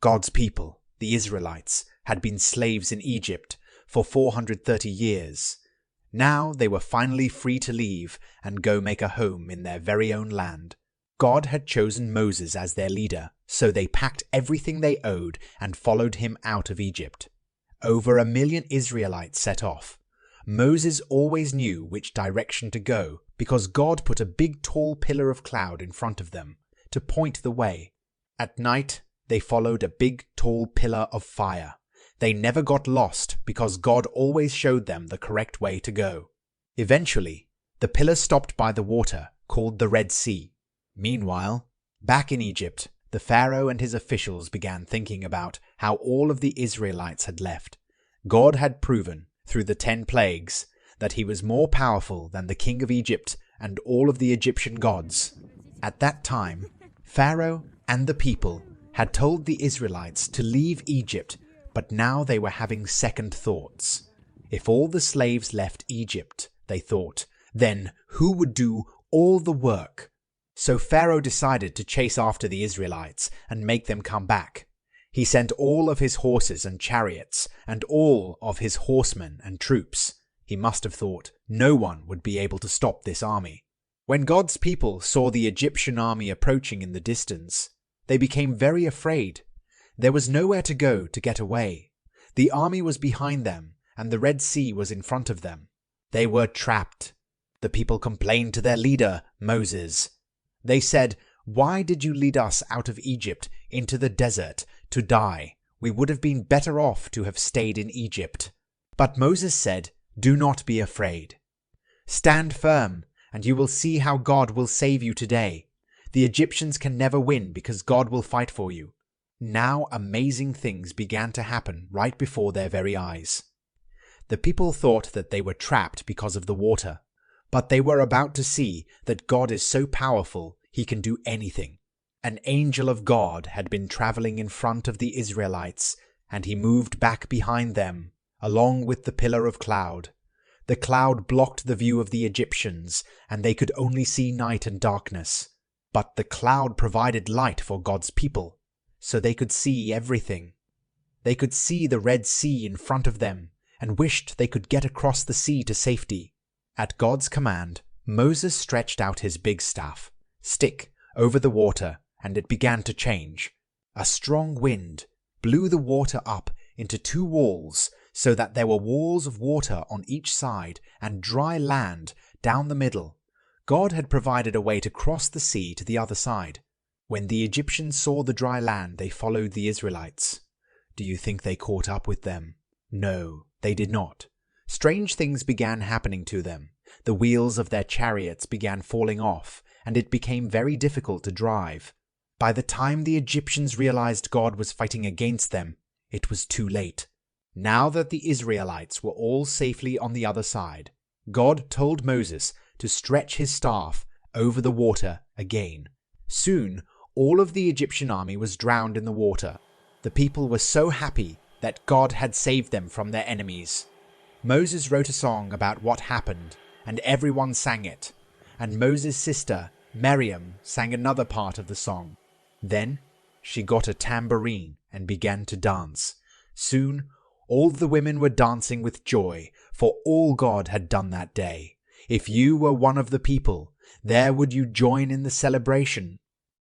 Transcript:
God's people, the Israelites, had been slaves in Egypt for 430 years. Now they were finally free to leave and go make a home in their very own land. God had chosen Moses as their leader, so they packed everything they owed and followed him out of Egypt. Over 1 million Israelites set off. Moses always knew which direction to go because God put a big tall pillar of cloud in front of them to point the way. At night, they followed a big tall pillar of fire. They never got lost because God always showed them the correct way to go. Eventually, the pillar stopped by the water called the Red Sea. Meanwhile, back in Egypt, the Pharaoh and his officials began thinking about how all of the Israelites had left. God had proven, through the 10 plagues, that he was more powerful than the king of Egypt and all of the Egyptian gods. At that time, Pharaoh and the people had told the Israelites to leave Egypt, but now they were having second thoughts. If all the slaves left Egypt, they thought, then who would do all the work? So Pharaoh decided to chase after the Israelites and make them come back. He sent all of his horses and chariots and all of his horsemen and troops. He must have thought no one would be able to stop this army. When God's people saw the Egyptian army approaching in the distance, they became very afraid. There was nowhere to go to get away. The army was behind them, and the Red Sea was in front of them. They were trapped. The people complained to their leader, Moses. They said, "Why did you lead us out of Egypt into the desert to die? We would have been better off to have stayed in Egypt." But Moses said, "Do not be afraid. Stand firm, and you will see how God will save you today. The Egyptians can never win because God will fight for you." Now amazing things began to happen right before their very eyes. The people thought that they were trapped because of the water, but they were about to see that God is so powerful he can do anything. An angel of God had been traveling in front of the Israelites, and he moved back behind them, along with the pillar of cloud. The cloud blocked the view of the Egyptians, and they could only see night and darkness. But the cloud provided light for God's people, so they could see everything. They could see the Red Sea in front of them, and wished they could get across the sea to safety. At God's command, Moses stretched out his big staff, stick, over the water, and it began to change. A strong wind blew the water up into 2 walls, so that there were walls of water on each side and dry land down the middle. God had provided a way to cross the sea to the other side. When the Egyptians saw the dry land, they followed the Israelites. Do you think they caught up with them? No, they did not. Strange things began happening to them. The wheels of their chariots began falling off, and it became very difficult to drive. By the time the Egyptians realized God was fighting against them, it was too late. Now that the Israelites were all safely on the other side, God told Moses to stretch his staff over the water again. Soon, all of the Egyptian army was drowned in the water. The people were so happy that God had saved them from their enemies. Moses wrote a song about what happened, and everyone sang it. And Moses' sister, Miriam, sang another part of the song. Then she got a tambourine and began to dance. Soon, all the women were dancing with joy for all God had done that day. If you were one of the people, there would you join in the celebration.